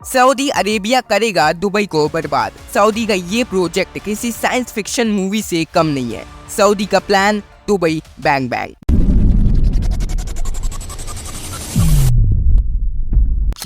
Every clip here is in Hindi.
सऊदी अरेबिया करेगा दुबई को बर्बाद। सऊदी का ये प्रोजेक्ट किसी साइंस फिक्शन मूवी से कम नहीं है। सऊदी का plan, Dubai bang bang.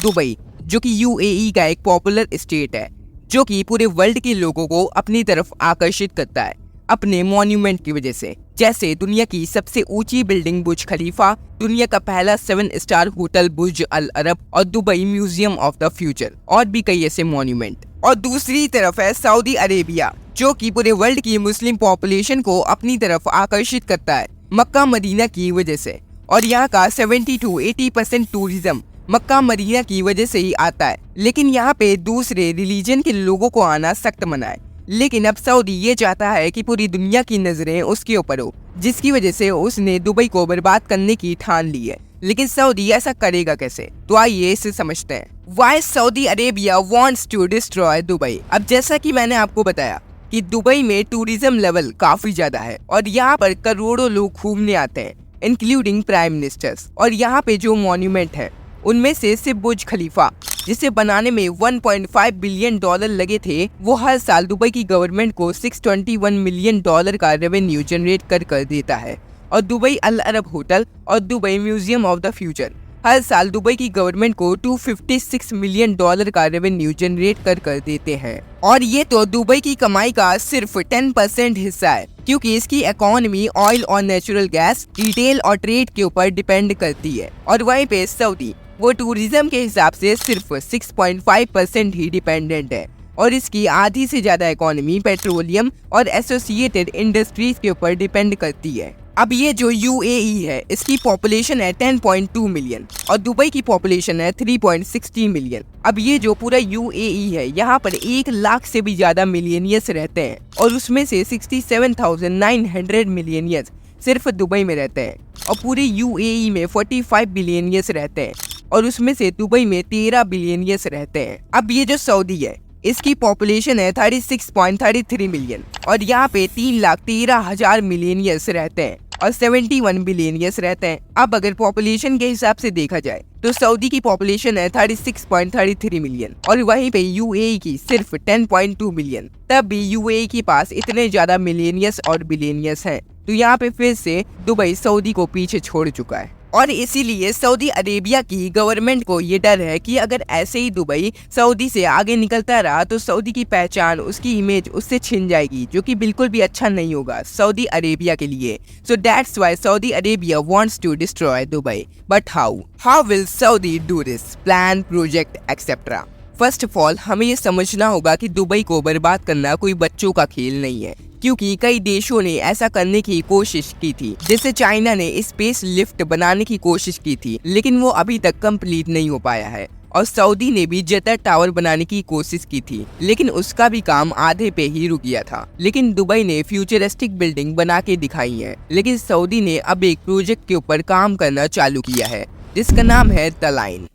Dubai, जो कि यूएई का एक पॉपुलर स्टेट है, जो कि पूरे वर्ल्ड के लोगों को अपनी तरफ आकर्षित करता है अपने मॉन्यूमेंट की वजह से, जैसे दुनिया की सबसे ऊंची बिल्डिंग बुर्ज खलीफा, दुनिया का पहला 7 स्टार होटल बुर्ज अल अरब और Dubai museum of the future, और भी कई ऐसे मॉन्यूमेंट। और दूसरी तरफ है सऊदी अरेबिया, जो कि पूरे वर्ल्ड की मुस्लिम पॉपुलेशन को अपनी तरफ आकर्षित करता है मक्का मदीना की वजह से, और यहाँ का 70 to 80% टूरिज्म मक्का मदीना की वजह से ही आता है। लेकिन यहाँ पे दूसरे रिलीजन के लोगों को आना सख्त मना है। लेकिन अब सऊदी ये चाहता है कि पूरी दुनिया की नजरें उसके ऊपर हो, जिसकी वजह से उसने दुबई को बर्बाद करने की ठान ली है। लेकिन सऊदी ऐसा करेगा कैसे, तो आइए इसे समझते हैं। Why Saudi Arabia wants to destroy Dubai. अब जैसा कि मैंने आपको बताया कि दुबई में टूरिज्म लेवल काफी ज्यादा है और यहाँ पर करोड़ों लोग घूमने आते हैं, इंक्लूडिंग प्राइम मिनिस्टर्स। और यहाँ पे जो मॉन्यूमेंट है उनमें से सिर्फ बुर्ज खलीफा, जिसे बनाने में $1.5 बिलियन लगे थे, वो हर साल दुबई की गवर्नमेंट को $621 मिलियन का रेवेन्यू जनरेट कर देता है। और दुबई अल अरब होटल और Dubai museum of the future हर साल दुबई की गवर्नमेंट को $256 मिलियन का रेवेन्यू जनरेट कर देते हैं। और ये तो दुबई की कमाई का सिर्फ 10% हिस्सा है, क्योंकि इसकी इकोनॉमी ऑयल और नेचुरल गैस, रिटेल और ट्रेड के ऊपर डिपेंड करती है। और वहीं पे सऊदी वो टूरिज्म के हिसाब से सिर्फ 6.5% ही डिपेंडेंट है, और इसकी आधी से ज्यादा इकोनॉमी पेट्रोलियम और एसोसिएटेड इंडस्ट्रीज के ऊपर डिपेंड करती है। अब ये जो यूएई है, इसकी पॉपुलेशन है 10.2 मिलियन और दुबई की पॉपुलेशन है 3.60 मिलियन। अब ये जो पूरा यूएई है, यहाँ पर 1 लाख से भी ज्यादा मिलियनियर्स रहते हैं, और उसमें से 67,900 मिलियनियर्स सिर्फ दुबई में रहते हैं। और पूरे यूएई में 45 बिलियनियर्स रहते हैं, और उसमें से दुबई में 13 बिलियनियर्स रहते हैं। अब ये जो सऊदी है, इसकी पॉपुलेशन है 36.33 मिलियन, और यहाँ पे 3,13,000 मिलियनियर्स रहते हैं और 71 बिलियनियर्स रहते हैं। अब अगर पॉपुलेशन के हिसाब से देखा जाए तो सऊदी की पॉपुलेशन है 36.33 मिलियन और वहीं पे यूएई की सिर्फ 10.2 मिलियन। तब भी यूएई के पास इतने ज्यादा मिलियनियर्स और बिलियनियर्स हैं, तो यहाँ पे फिर से दुबई सऊदी को पीछे छोड़ चुका है। और इसीलिए सऊदी अरेबिया की गवर्नमेंट को ये डर है कि अगर ऐसे ही दुबई सऊदी से आगे निकलता रहा तो सऊदी की पहचान, उसकी इमेज उससे छिन जाएगी, जो कि बिल्कुल भी अच्छा नहीं होगा सऊदी अरेबिया के लिए। So that's why Saudi Arabia wants to destroy Dubai. But how will Saudi do this? Plan, project etcetera. First of all हमें ये समझना होगा कि दुबई को बर्बाद करना कोई बच्चों का खेल नहीं है, क्योंकि कई देशों ने ऐसा करने की कोशिश की थी। जैसे चाइना ने स्पेस लिफ्ट बनाने की कोशिश की थी, लेकिन वो अभी तक कंप्लीट नहीं हो पाया है। और सऊदी ने भी जेटर टावर बनाने की कोशिश की थी, लेकिन उसका भी काम आधे पे ही रुक गया था। लेकिन दुबई ने फ्यूचरिस्टिक बिल्डिंग बना के दिखाई है। लेकिन सऊदी ने अब एक प्रोजेक्ट के ऊपर काम करना चालू किया है, जिसका नाम है द लाइन।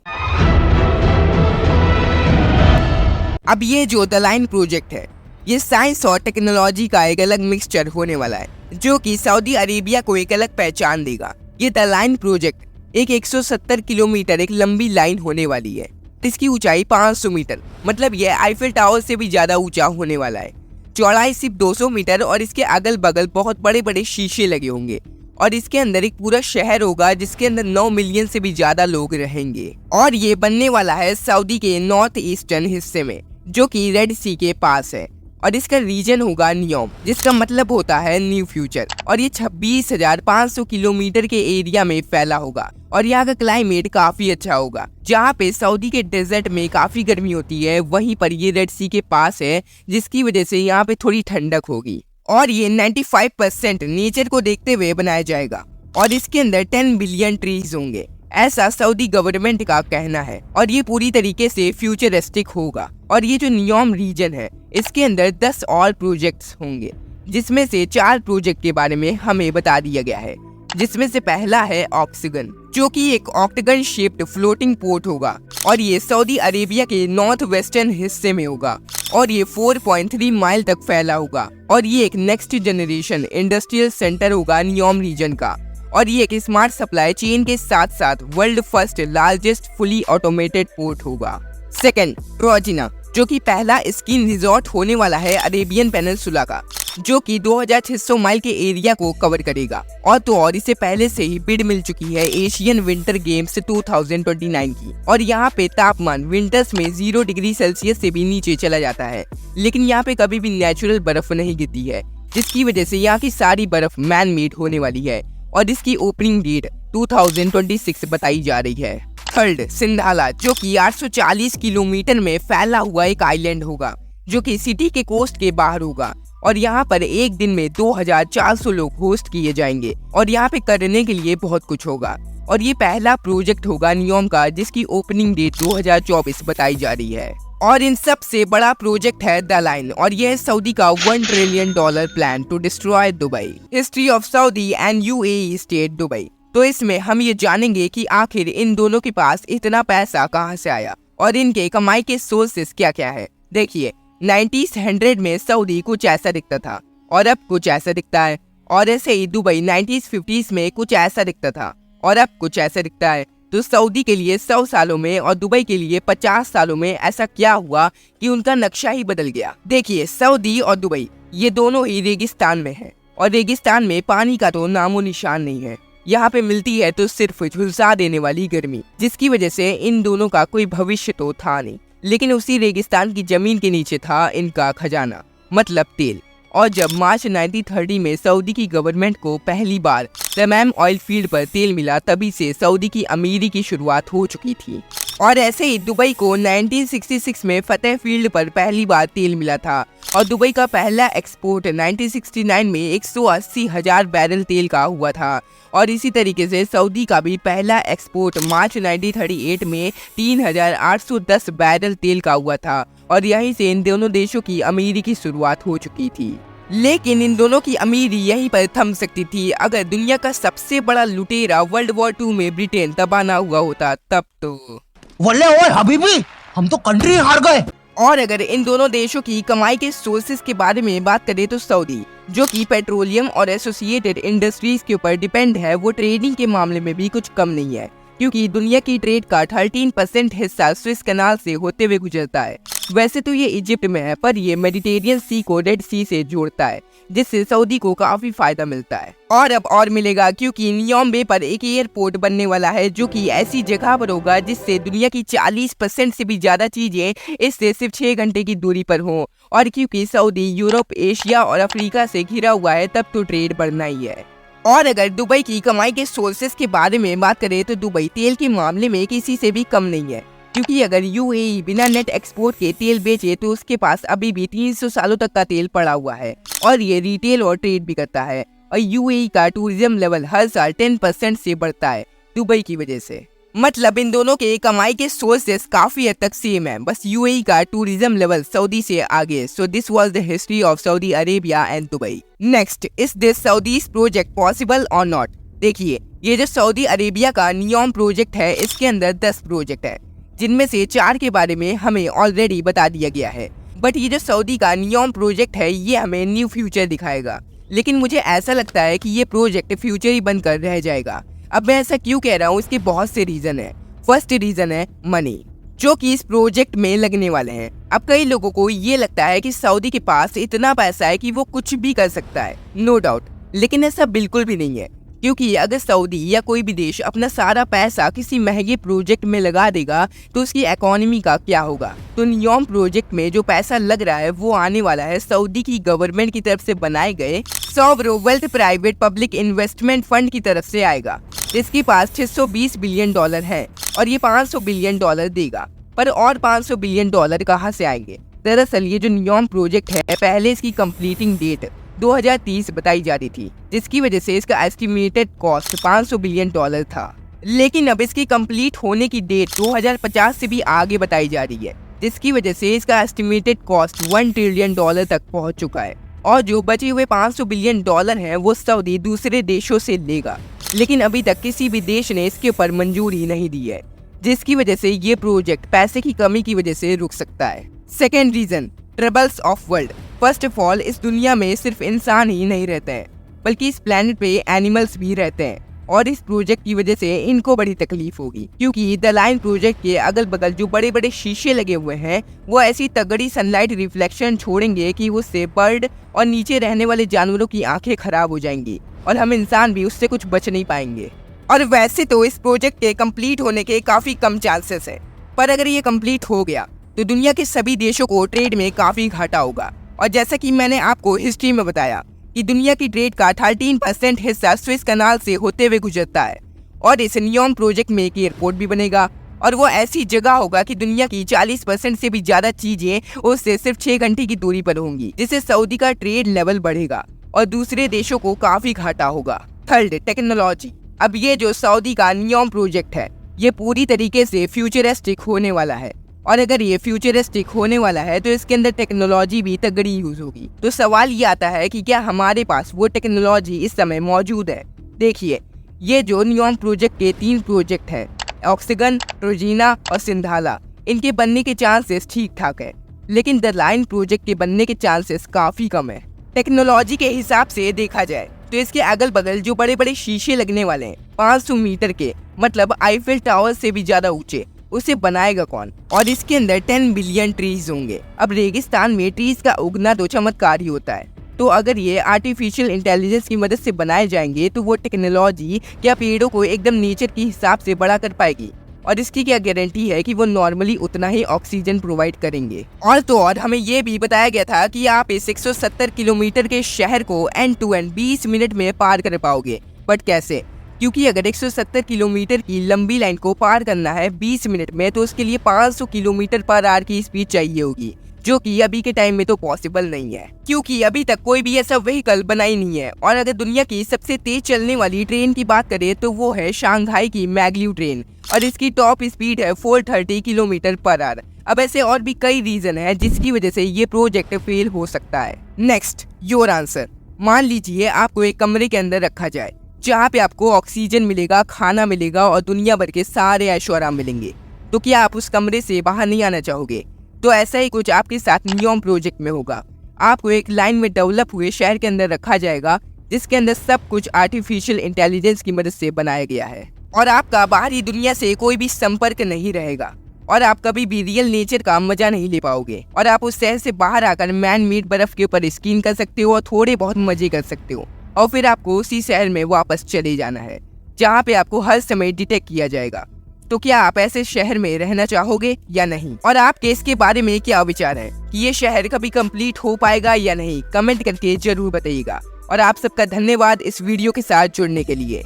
अब ये जो द लाइन प्रोजेक्ट है, ये साइंस और टेक्नोलॉजी का एक अलग मिक्सचर होने वाला है, जो कि सऊदी अरेबिया को एक अलग पहचान देगा। ये द लाइन प्रोजेक्ट एक 170 किलोमीटर एक लंबी लाइन होने वाली है। इसकी ऊंचाई 500 मीटर, मतलब ये आईफिल टावर से भी ज्यादा ऊंचा होने वाला है। चौड़ाई सिर्फ 200 मीटर और इसके अगल बगल बहुत बड़े बड़े शीशे लगे होंगे। और इसके अंदर एक पूरा शहर होगा, जिसके अंदर 9 मिलियन से भी ज्यादा लोग रहेंगे। और ये बनने वाला है सऊदी के नॉर्थ ईस्टर्न हिस्से में, जो कि रेड सी के पास है। और इसका रीजन होगा नियोम, जिसका मतलब होता है न्यू फ्यूचर। और ये 26,500 किलोमीटर के एरिया में फैला होगा। और यहाँ का क्लाइमेट काफी अच्छा होगा। जहाँ पे सऊदी के डेजर्ट में काफी गर्मी होती है, वहीं पर ये रेड सी के पास है, जिसकी वजह से यहाँ पे थोड़ी ठंडक होगी। और ये 95% नेचर को देखते हुए बनाया जाएगा। और इसके अंदर 10 बिलियन ट्रीज होंगे, ऐसा सऊदी गवर्नमेंट का कहना है। और ये पूरी तरीके से फ्यूचरिस्टिक होगा। और ये जो नियोम रीजन है, इसके अंदर 10 और प्रोजेक्ट्स होंगे, जिसमें से 4 प्रोजेक्ट के बारे में हमें बता दिया गया है। जिसमें से पहला है ऑक्सीगन, जो कि एक ऑक्टागन शेप्ड फ्लोटिंग पोर्ट होगा। और ये सऊदी अरेबिया के नॉर्थ वेस्टर्न हिस्से में होगा। और ये 4.3 माइल तक फैला होगा। और ये एक नेक्स्ट जनरेशन इंडस्ट्रियल सेंटर होगा नियोम रीजन का। और ये एक स्मार्ट सप्लाई चेन के साथ साथ world first largest fully automated port होगा। सेकंड, रोजिना, जो कि पहला स्कीइंग रिजॉर्ट होने वाला है अरेबियन पेनिनसुला का, जो कि 2600 माइल के एरिया को कवर करेगा। और इसे पहले से ही बिड मिल चुकी है एशियन विंटर गेम्स 2029 की। और यहाँ पे तापमान विंटर्स में 0 डिग्री सेल्सियस से भी नीचे चला जाता है, लेकिन यहाँ पे कभी भी नेचुरल बर्फ नहीं गिरती है, जिसकी वजह से यहाँ की सारी बर्फ मैन मेड होने वाली है। और इसकी ओपनिंग डेट 2026 बताई जा रही है। थर्ड, सिंधाला, जो कि 840 किलोमीटर में फैला हुआ एक आइलैंड होगा, जो कि सिटी के कोस्ट के बाहर होगा। और यहाँ पर एक दिन में 2400 लोग होस्ट किए जाएंगे। और यहाँ पे करने के लिए बहुत कुछ होगा। और ये पहला प्रोजेक्ट होगा नियोम का, जिसकी ओपनिंग डेट 2024 बताई जा रही है। और इन सबसे बड़ा प्रोजेक्ट है द लाइन, और यह है सऊदी का $1 trillion plan to destroy Dubai, history of Saudi and UAE state Dubai. तो इसमें हम ये जानेंगे कि आखिर इन दोनों के पास इतना पैसा कहां से आया और इनके कमाई के सोर्सेस क्या क्या है। देखिए, 1900 में सऊदी कुछ ऐसा दिखता था और अब कुछ ऐसा दिखता है। और ऐसे ही दुबई 1950s में कुछ ऐसा दिखता था और अब कुछ ऐसा दिखता है। तो सऊदी के लिए 100 सालों में और दुबई के लिए 50 सालों में ऐसा क्या हुआ कि उनका नक्शा ही बदल गया। देखिए, सऊदी और दुबई ये दोनों ही रेगिस्तान में है, और रेगिस्तान में पानी का तो नामो निशान नहीं है। यहाँ पे मिलती है तो सिर्फ झुलसा देने वाली गर्मी, जिसकी वजह से इन दोनों का कोई भविष्य तो था नहीं। लेकिन उसी रेगिस्तान की जमीन के नीचे था इनका खजाना, मतलब तेल। और जब मार्च 1930 में सऊदी की गवर्नमेंट को पहली बार तमाम ऑयल फील्ड पर तेल मिला, तभी से सऊदी की अमीरी की शुरुआत हो चुकी थी। और ऐसे ही दुबई को 1966 में फतेह फील्ड पर पहली बार तेल मिला था, और दुबई का पहला एक्सपोर्ट 1969 में 180,000 बैरल तेल का हुआ था। और इसी तरीके से सऊदी का भी पहला एक्सपोर्ट मार्च 1938 में 3,810 बैरल तेल का हुआ था। और यहीं से इन दोनों देशों की अमीरी की शुरुआत हो चुकी थी। लेकिन इन दोनों की अमीरी यहीं पर थम सकती थी अगर दुनिया का सबसे बड़ा लुटेरा वर्ल्ड वॉर 2 में ब्रिटेन तबाह ना हुआ होता, तब तो वल्ले ओए हबीबी, हम तो कंट्री हार गए। और अगर इन दोनों देशों की कमाई के सोर्सेज के बारे में बात करें तो सऊदी, जो कि पेट्रोलियम और एसोसिएटेड इंडस्ट्रीज के ऊपर डिपेंड है, वो ट्रेडिंग के मामले में भी कुछ कम नहीं है, क्योंकि दुनिया की ट्रेड का 13% हिस्सा स्विस कैनाल से होते हुए गुजरता है। वैसे तो ये इजिप्ट में है, पर ये मेडिटेरियन सी को रेड सी से जोड़ता है, जिससे सऊदी को काफी फायदा मिलता है। और अब और मिलेगा, क्योंकि नियोम बे पर एक एयरपोर्ट बनने वाला है, जो कि ऐसी जगह पर होगा जिससे दुनिया की 40% से भी ज्यादा चीजें इससे सिर्फ 6 घंटे की दूरी पर हों। और क्योंकि सऊदी यूरोप, एशिया और अफ्रीका से घिरा हुआ है, तब तो ट्रेड बढ़ना ही है। और अगर दुबई की कमाई के सोर्सेस के बारे में बात करें तो दुबई तेल के मामले में किसी से भी कम नहीं है, क्योंकि अगर यूएई बिना नेट एक्सपोर्ट के तेल बेचे तो उसके पास अभी भी 300 सालों तक का तेल पड़ा हुआ है। और ये रिटेल और ट्रेड भी करता है। और यूएई का टूरिज्म लेवल हर साल 10% से बढ़ता है दुबई की वजह से। मतलब इन दोनों के कमाई के सोर्सेस काफी हद तक सेम है, बस यूएई का टूरिज्म लेवल सऊदी से आगे। So this was the history of Saudi Arabia and Dubai. Next, is this Saudis project possible और नॉट? देखिए, ये जो सऊदी अरेबिया का नियोम प्रोजेक्ट है, इसके अंदर 10 प्रोजेक्ट है, जिनमें से 4 के बारे में हमें ऑलरेडी बता दिया गया है। बट ये जो सऊदी का नियोम प्रोजेक्ट है, ये हमें न्यू फ्यूचर दिखाएगा। लेकिन मुझे ऐसा लगता है कि ये प्रोजेक्ट फ्यूचर ही बनकर रह जाएगा। अब मैं ऐसा क्यों कह रहा हूँ, इसके बहुत से रीजन है। फर्स्ट रीजन है मनी, जो कि इस प्रोजेक्ट में लगने वाले हैं। अब कई लोगों को ये लगता है कि सऊदी के पास इतना पैसा है कि वो कुछ भी कर सकता है, नो डाउट, लेकिन ऐसा बिल्कुल भी नहीं है। क्योंकि अगर सऊदी या कोई भी देश अपना सारा पैसा किसी महंगे प्रोजेक्ट में लगा देगा तो उसकी इकोनॉमी का क्या होगा। तो नियोम प्रोजेक्ट में जो पैसा लग रहा है वो आने वाला है सऊदी की गवर्नमेंट की तरफ से बनाए गए sovereign wealth private public investment fund की तरफ से आएगा, जिसके पास $620 बिलियन है और ये $500 बिलियन देगा। पर और $500 बिलियन कहाँ से आएंगे? दरअसल ये जो नियोम प्रोजेक्ट है, पहले इसकी कंप्लीटिंग डेट 2030 बताई जा रही थी, जिसकी वजह से इसका एस्टिमेटेड कॉस्ट $500 बिलियन था। लेकिन अब इसकी कंप्लीट होने की डेट 2050 से भी आगे बताई जा रही है, जिसकी वजह से इसका एस्टिमेटेड कॉस्ट $1 ट्रिलियन तक पहुंच चुका है। और जो बचे हुए $500 बिलियन हैं वो सऊदी दूसरे देशों से लेगा, लेकिन अभी तक किसी भी देश ने इसके ऊपर मंजूरी नहीं दी है, जिसकी वजह से ये प्रोजेक्ट पैसे की कमी की वजह से रुक सकता है। Second reason, troubles of world. First of all, इस दुनिया में सिर्फ इंसान ही नहीं रहते हैं, बल्कि इस प्लेनेट पे एनिमल्स भी रहते हैं। और इस प्रोजेक्ट की वजह से इनको बड़ी तकलीफ होगी, क्योंकि द लाइन प्रोजेक्ट के अगल बगल जो बड़े बड़े शीशे लगे हुए हैं वो ऐसी तगड़ी सनलाइट रिफ्लेक्शन छोड़ेंगे कि उससे बर्ड और नीचे रहने वाले जानवरों की आंखें खराब हो जाएंगी और हम इंसान भी उससे कुछ बच नहीं पाएंगे। और वैसे तो इस प्रोजेक्ट के कंप्लीट होने के काफी कम चांसेस है, पर अगर ये कंप्लीट हो गया तो दुनिया के सभी देशों को ट्रेड में काफी घाटा होगा। और जैसा कि मैंने आपको हिस्ट्री में बताया कि दुनिया की ट्रेड का 13% हिस्सा स्विस कनाल से होते हुए गुजरता है और इस नियोम प्रोजेक्ट में एक एयरपोर्ट भी बनेगा और वो ऐसी जगह होगा कि दुनिया की 40% से भी ज्यादा चीजें उससे सिर्फ 6 घंटे की दूरी पर होंगी, जिससे सऊदी का ट्रेड लेवल बढ़ेगा और दूसरे देशों को काफी घाटा होगा। Third, technology. अब ये जो सऊदी का नियोम प्रोजेक्ट है ये पूरी तरीके से फ्यूचरिस्टिक होने वाला है और अगर ये फ्यूचरिस्टिक होने वाला है तो इसके अंदर टेक्नोलॉजी भी तगड़ी यूज होगी। तो सवाल ये आता है कि क्या हमारे पास वो टेक्नोलॉजी इस समय मौजूद है। देखिए, ये जो नियोम प्रोजेक्ट के 3 प्रोजेक्ट है, ऑक्सीजन, ट्रोजीना और सिंधाला, इनके बनने के चांसेस ठीक ठाक है, लेकिन द लाइन प्रोजेक्ट के बनने के चांसेस काफी कम है। टेक्नोलॉजी के हिसाब से देखा जाए तो इसके अगल बगल जो बड़े बड़े शीशे लगने वाले हैं 500 मीटर के, मतलब आईफिल टावर से भी ज्यादा ऊंचे, उसे बनाएगा कौन। और इसके अंदर 10 बिलियन ट्रीज होंगे। अब रेगिस्तान में ट्रीज का उगना तो चमत्कार ही होता है, तो अगर ये आर्टिफिशियल इंटेलिजेंस की मदद से बनाए जाएंगे तो वो टेक्नोलॉजी क्या पेड़ों को एकदम नेचर के हिसाब से बड़ा कर पाएगी, और इसकी क्या गारंटी है कि वो नॉर्मली उतना ही ऑक्सीजन प्रोवाइड करेंगे। और तो और हमें ये भी बताया गया था कि आप इस 170 किलोमीटर के शहर को एंड टू एंड 20 मिनट में पार कर पाओगे। बट कैसे? क्योंकि अगर 170 किलोमीटर की लंबी लाइन को पार करना है 20 मिनट में तो उसके लिए 500 किलोमीटर पर आवर की स्पीड चाहिए होगी, जो कि अभी के टाइम में तो पॉसिबल नहीं है, क्योंकि अभी तक कोई भी ऐसा व्हीकल बना ही नहीं है। और अगर दुनिया की सबसे तेज चलने वाली ट्रेन की बात करें तो वो है शंघाई की मैग्ल्यू ट्रेन और इसकी टॉप स्पीड है 430 किलोमीटर पर आवर। अब ऐसे और भी कई रीजन है जिसकी वजह से ये प्रोजेक्ट फेल हो सकता है। Next, your answer. मान लीजिए आपको एक कमरे के अंदर रखा जाए जहाँ पे आपको ऑक्सीजन मिलेगा, खाना मिलेगा और दुनिया भर के सारे ऐशो आराम मिलेंगे, तो क्या आप उस कमरे से बाहर नहीं आना चाहोगे? तो ऐसा ही कुछ आपके साथ नियोम प्रोजेक्ट में होगा। आपको एक लाइन में डेवलप हुए शहर के अंदर रखा जाएगा जिसके अंदर सब कुछ आर्टिफिशियल इंटेलिजेंस की मदद से बनाया गया है और आपका बाहरी दुनिया से कोई भी संपर्क नहीं रहेगा और आप कभी भी रियल नेचर का मजा नहीं ले पाओगे और आप उस शहर से बाहर आकर मैन मेड बर्फ के ऊपर स्कीइंग कर सकते हो और थोड़े बहुत मजे कर सकते हो और फिर आपको उसी शहर में वापस चले जाना है जहाँ पे आपको हर समय डिटेक्ट किया जाएगा। तो क्या आप ऐसे शहर में रहना चाहोगे या नहीं? और आपके इसके बारे में क्या विचार है कि ये शहर कभी कंप्लीट हो पाएगा या नहीं? कमेंट करके जरूर बताइएगा। और आप सबका धन्यवाद इस वीडियो के साथ जुड़ने के लिए।